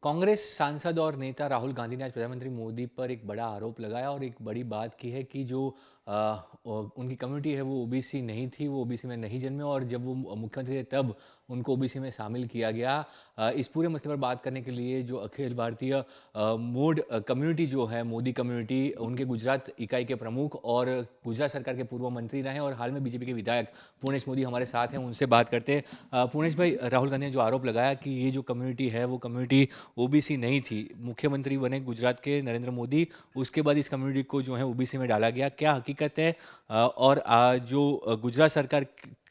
कांग्रेस सांसद और नेता राहुल गांधी ने आज प्रधानमंत्री मोदी पर एक बड़ा आरोप लगाया और एक बड़ी बात की है कि जो उनकी कम्युनिटी है वो ओबीसी नहीं थी, वो ओबीसी में नहीं जन्मे और जब वो मुख्यमंत्री थे तब उनको ओबीसी में शामिल किया गया। इस पूरे मसले पर बात करने के लिए जो अखिल भारतीय मोड कम्युनिटी जो है, मोदी कम्युनिटी, उनके गुजरात इकाई के प्रमुख और गुजरात सरकार के पूर्व मंत्री रहे और हाल में बीजेपी के विधायक पूर्णेश मोदी हमारे साथ हैं, उनसे बात करते हैं। पूर्णेश भाई, राहुल गांधी ने जो आरोप लगाया कि ये जो कम्युनिटी है वो कम्युनिटी ओबीसी नहीं थी, मुख्यमंत्री बने गुजरात के नरेंद्र मोदी, उसके बाद इस कम्युनिटी को जो है ओबीसी में डाला गया, क्या हकीकत है? और जो गुजरात सरकार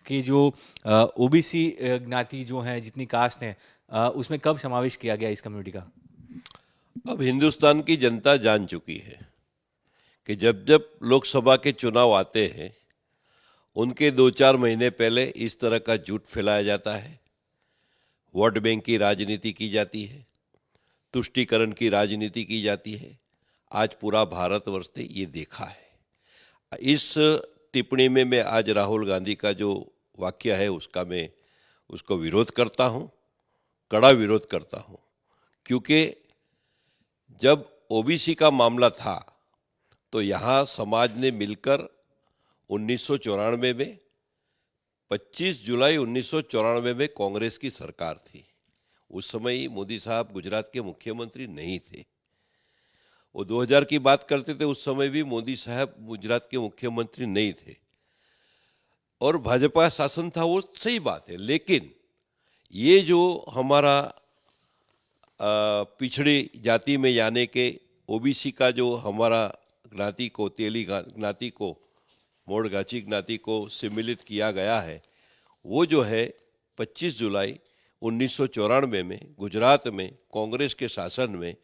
के जो ओबीसी ज्ञाति जो है, जितनी कास्ट है, उसमें कब समावेश किया गया इस कम्युनिटी का? अब हिंदुस्तान की जनता जान चुकी है कि जब जब लोकसभा के चुनाव आते हैं उनके 2-4 महीने पहले इस तरह का झूठ फैलाया जाता है, वोट बैंक की राजनीति की जाती है, तुष्टीकरण की राजनीति की जाती है। आज पूरा भारतवर्ष ने ये देखा है। इस टिप्पणी में मैं आज राहुल गांधी का जो वाक्य है मैं उसको विरोध करता हूँ, कड़ा विरोध करता हूँ। क्योंकि जब ओबीसी का मामला था तो यहाँ समाज ने मिलकर 1994 में 25 जुलाई 1994 में कांग्रेस की सरकार थी। उस समय मोदी साहब गुजरात के मुख्यमंत्री नहीं थे। वो 2000 की बात करते थे, उस समय भी मोदी साहब गुजरात के मुख्यमंत्री नहीं थे और भाजपा शासन था, वो सही बात है। लेकिन ये जो हमारा पिछड़ी जाति में यानी के ओबीसी का जो हमारा ज्ञाति को, तेली ज्ञाति को, मोड़गाची ज्ञाति को सम्मिलित किया गया है, वो जो है 25 जुलाई 1994 में गुजरात में कांग्रेस के शासन में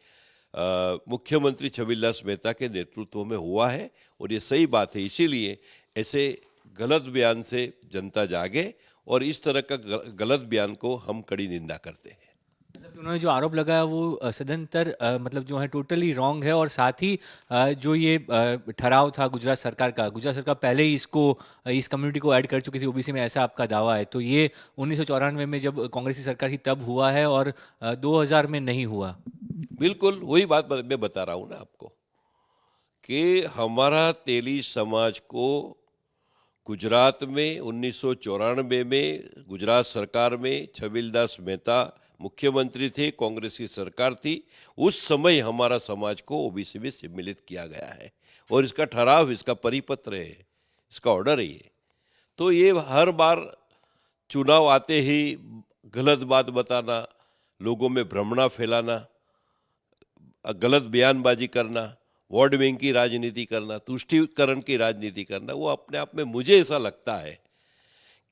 मुख्यमंत्री छबीलदास मेहता के नेतृत्व में हुआ है और ये सही बात है। इसीलिए ऐसे गलत बयान से जनता जागे और इस तरह का गलत बयान को हम कड़ी निंदा करते हैं। मतलब उन्होंने जो आरोप लगाया वो सदंतर मतलब जो है टोटली रॉन्ग है और साथ ही जो ये ठहराव था गुजरात सरकार का, गुजरात सरकार पहले ही इसको इस कम्युनिटी को ऐड कर चुकी थी ओबीसी में, ऐसा आपका दावा है। तो ये 1994 में जब कांग्रेस की सरकार थी तब हुआ है और 2000 में नहीं हुआ। बिल्कुल वही बात मैं बता रहा हूँ ना आपको कि हमारा तेली समाज को गुजरात में 1994 में गुजरात सरकार में छबीलदास मेहता मुख्यमंत्री थे, कांग्रेस की सरकार थी। उस समय हमारा समाज को ओबीसी में सम्मिलित किया गया है और इसका ठहराव, इसका परिपत्र है, इसका ऑर्डर है ये। तो ये हर बार चुनाव आते ही गलत बात बताना, लोगों में भ्रमणा फैलाना, गलत बयानबाजी करना, वोट बैंक की राजनीति करना, तुष्टीकरण की राजनीति करना, वो अपने आप में मुझे ऐसा लगता है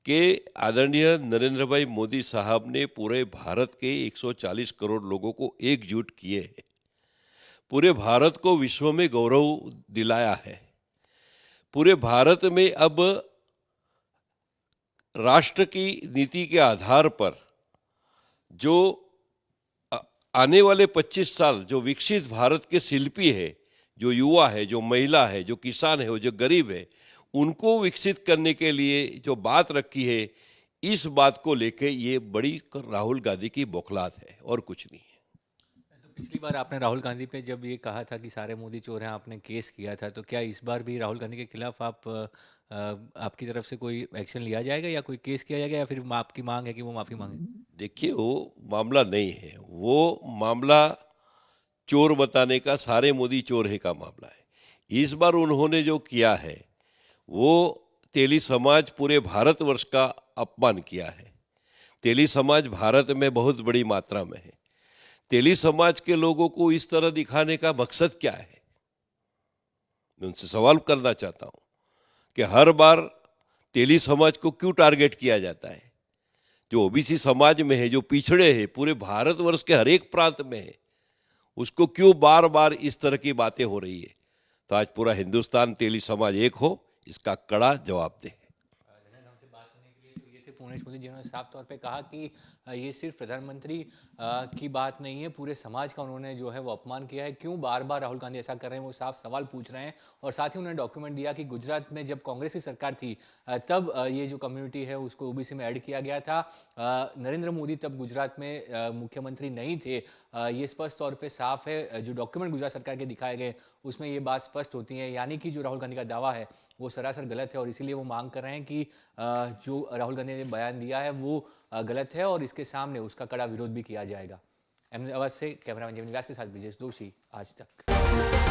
कि आदरणीय नरेंद्र भाई मोदी साहब ने पूरे भारत के 140 करोड़ लोगों को एकजुट किए हैं, पूरे भारत को विश्व में गौरव दिलाया है। पूरे भारत में अब राष्ट्र की नीति के आधार पर जो आने वाले 25 साल जो विकसित भारत के शिल्पी है, जो युवा है, जो महिला है, जो किसान है, जो गरीब है, उनको विकसित करने के लिए जो बात रखी है, इस बात को लेके ये बड़ी राहुल गांधी की बौखलाहट है और कुछ नहीं है। तो पिछली बार आपने राहुल गांधी पे जब ये कहा था कि सारे मोदी चोर हैं, आपने केस किया था, तो क्या इस बार भी राहुल गांधी के खिलाफ आपकी तरफ से कोई एक्शन लिया जाएगा या कोई केस किया जाएगा या फिर आपकी मांग है कि वो माफी मांगे? देखिए, वो मामला नहीं है, वो मामला चोर बताने का, सारे मोदी चोर है का मामला है। इस बार उन्होंने जो किया है वो तेली समाज पूरे भारतवर्ष का अपमान किया है। तेली समाज भारत में बहुत बड़ी मात्रा में है। तेली समाज के लोगों को इस तरह दिखाने का मकसद क्या है? मैं उनसे सवाल करना चाहता हूं कि हर बार तेली समाज को क्यों टारगेट किया जाता है? जो ओबीसी समाज में है, जो पिछड़े हैं, पूरे भारतवर्ष के हर एक प्रांत में है, उसको क्यों बार बार इस तरह की बातें हो रही है? तो आज पूरा हिंदुस्तान तेली समाज एक हो, इसका कड़ा जवाब दे। हमसे बात करने के लिए तो ये थे पुणे नरेंद्र मोदी, जिन्होंने साफ तौर पे कहा कि ये सिर्फ प्रधानमंत्री की बात नहीं है, पूरे समाज का उन्होंने जो है वो अपमान किया है। क्यों बार बार राहुल गांधी ऐसा कर रहे हैं, वो साफ सवाल पूछ रहे हैं। और साथ ही उन्होंने डॉक्यूमेंट दिया कि गुजरात में जब कांग्रेस की सरकार थी तब ये जो कम्युनिटी है उसको ओबीसी में ऐड किया गया था। नरेंद्र मोदी तब गुजरात में मुख्यमंत्री नहीं थे। ये स्पष्ट तौर पे साफ है, जो डॉक्यूमेंट गुजरात सरकार के दिखाए गए उसमें ये बात स्पष्ट होती है। यानी कि जो राहुल गांधी का दावा है वो सरासर गलत है, और इसीलिए वो मांग कर रहे हैं कि जो राहुल गांधी ने बयान दिया है वो गलत है, और इसके सामने उसका कड़ा विरोध भी किया जाएगा। अहमदाबाद से कैमरामैन जीवन व्यास के साथ ब्रिजेश दोषी, आज तक।